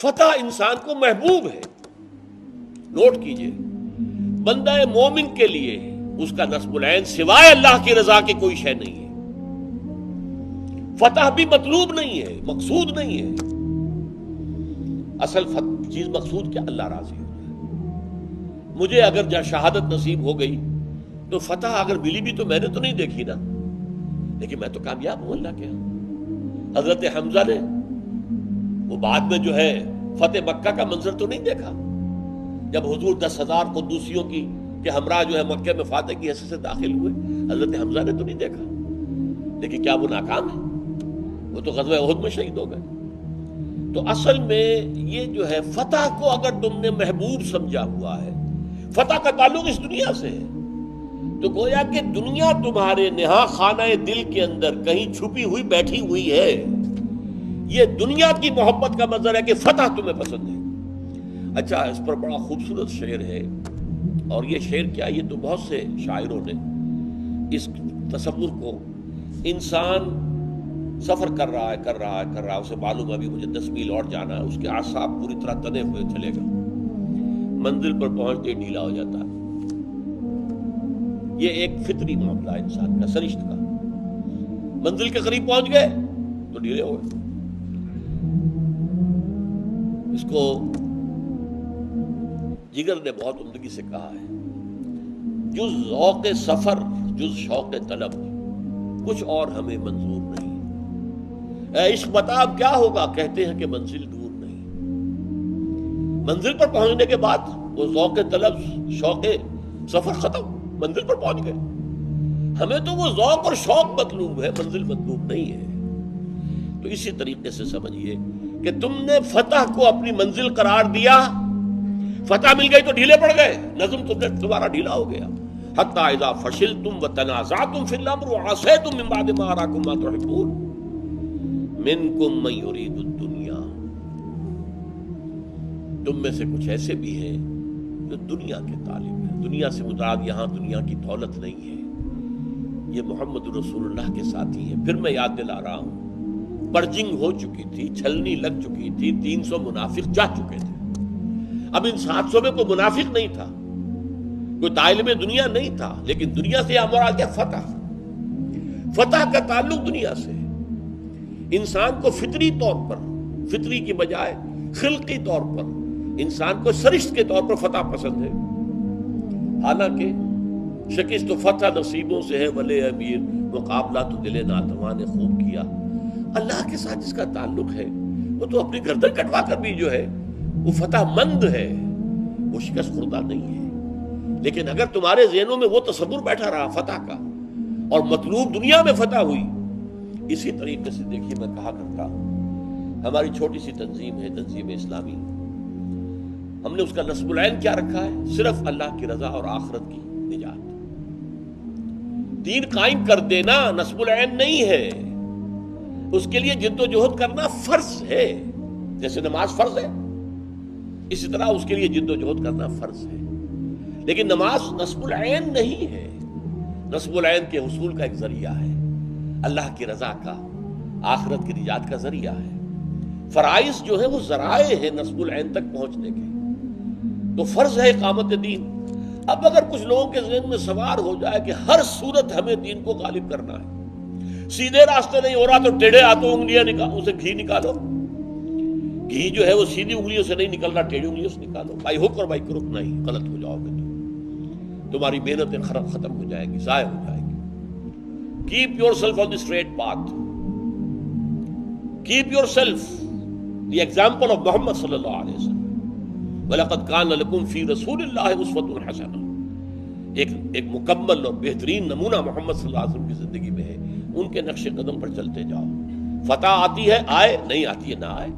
فتح انسان کو محبوب ہے. نوٹ کیجئے، بندہ مومن کے لیے اس کا نصب العین سوائے اللہ کی رضا کی کوئی شے نہیں ہے. فتح بھی مطلوب نہیں ہے، مقصود نہیں ہے. اصل چیز مقصود کیا؟ اللہ راضی ہو جائے. مجھے اگر شہادت نصیب ہو گئی تو فتح اگر ملی بھی تو میں نے تو نہیں دیکھی نا، لیکن میں تو کامیاب ہوں اللہ کے ہاں. حضرت حمزہ نے وہ بعد میں جو ہے فتح مکہ کا منظر تو نہیں دیکھا، جب حضور 10,000 قدوسیوں کی کہ ہمراہ جو ہے مکہ میں فاتح کی حیثیت سے داخل ہوئے. حضرت حمزہ نے تو نہیں دیکھا، لیکن کیا وہ ناکام ہے؟ وہ تو غزوہ احد میں شہید ہو گئے. تو اصل میں یہ جو ہے فتح کو اگر تم نے محبوب سمجھا ہوا ہے، فتح کا تعلق اس دنیا سے ہے، تو گویا کہ دنیا تمہارے نہا خانہ دل کے اندر کہیں چھپی ہوئی بیٹھی ہوئی ہے. یہ دنیا کی محبت کا منظر ہے کہ فتح تمہیں پسند ہے. اچھا، اس پر بڑا خوبصورت شعر ہے، اور یہ شعر کیا، یہ تو بہت سے شاعروں نے اس تصور کو، انسان سفر کر رہا ہے، اسے معلوم ہے ابھی مجھے 10 میل اور جانا ہے، اس کے اعصاب پوری طرح تنے ہوئے چلے گا، منزل پر پہنچتے ہی ڈھیلا ہو جاتا ہے. یہ ایک فطری معاملہ ہے انسان کا، سرشت کا. منزل کے قریب پہنچ گئے تو ڈھیلے ہو گئے. اس کو جگر نے بہت عمدگی سے کہا ہے، جز ذوق سفر جز شوق طلب کچھ اور ہمیں منظور نہیں. اے عشق بتا اب کیا ہوگا، کہتے ہیں کہ منزل دور نہیں. منزل پر پہنچنے کے بعد وہ ذوق طلب شوق سفر ختم، منزل پر پہنچ گئے. ہمیں تو وہ ذوق اور شوق مطلوب ہے، منزل مطلوب نہیں ہے. تو اسی طریقے سے سمجھیے کہ تم نے فتح کو اپنی منزل قرار دیا، فتح مل گئی تو ڈھیلے پڑ گئے، نظم تمہارا ڈھیلا ہو گیا. حتی اذا فشلتم وتنازعتم فی الامر وعصیتم من بعد ما اراکم ما تحبون منکم من یرید الدنیا. تم میں سے کچھ ایسے بھی ہیں جو دنیا کے طالب ہیں. دنیا سے مراد یہاں دنیا کی دولت نہیں ہے، یہ محمد رسول اللہ کے ساتھی ہیں. پھر میں یاد دلا رہا ہوں، پرجنگ ہو چکی تھی، چھلنی لگ چکی تھی، 300 منافق جا چکے تھے. اب ان 700 میں کوئی منافق نہیں تھا، کوئی طالب دنیا نہیں تھا، لیکن دنیا سے مراد کیا؟ فتح. فتح کا تعلق دنیا سے. انسان کو فطری طور پر، فطری کی بجائے خلقی طور پر انسان کو سرشت کے طور پر فتح پسند ہے. حالانکہ شکست و فتح نصیبوں سے ہے ولے امیر، مقابلہ تو دل ناتواں نے خوب کیا. اللہ کے ساتھ جس کا تعلق ہے وہ تو اپنی گردن کٹوا کر بھی جو ہے وہ فتح مند ہے، وہ شکست خوردہ نہیں ہے. لیکن اگر تمہارے ذہنوں میں وہ تصور بیٹھا رہا فتح کا، اور مطلوب دنیا میں فتح ہوئی، اسی طریقے سے دیکھیے میں کہا کرتا ہوں، ہماری چھوٹی سی تنظیم ہے، تنظیم اسلامی، ہم نے اس کا نصب العین کیا رکھا ہے؟ صرف اللہ کی رضا اور آخرت کی نجات. دین قائم کر دینا نصب العین نہیں ہے، اس کے لیے جد و جہد کرنا فرض ہے. جیسے نماز فرض ہے، اسی طرح اس کے لیے جد و جہد کرنا فرض ہے. لیکن نماز نصب العین نہیں ہے، نصب العین کے حصول کا ایک ذریعہ ہے، اللہ کی رضا کا، آخرت کی نجات کا ذریعہ ہے. فرائض جو ہے وہ ذرائع ہیں نصب العین تک پہنچنے کے. تو فرض ہے اقامت دین. اب اگر کچھ لوگوں کے ذہن میں سوار ہو جائے کہ ہر صورت ہمیں دین کو غالب کرنا ہے، سیدھے راستے نہیں ہو رہا تو ٹیڑھے ہاتھوں انگلیاں نکالو، اسے گھی نکالو. گھی جو ہے وہ سیدھی انگلیوں سے نہیں نکل رہا، ٹیڑھی انگلیوں سے نکالو. بائی ہک اور بائی کروک نہیں، غلط ہو جاؤ گے تو تمہاری محنتیں ختم ہو جائیں گی، ضائع ہو جائیں گی. Keep yourself on the straight path. Keep yourself the example of Muhammad صلی اللہ علیہ وسلم. وَلَقَدْ كَانَ لَكُمْ فِي رَسُولِ اللَّهِ أُسْوَةٌ حَسَنَةٌ. ایک مکمل اور بہترین نمونہ محمد صلی اللہ علیہ وسلم کی زندگی میں ہے. ان کے نقش قدم پر چلتے جاؤ. فتح آتی ہے آئے، نہیں آتی ہے نہ آئے.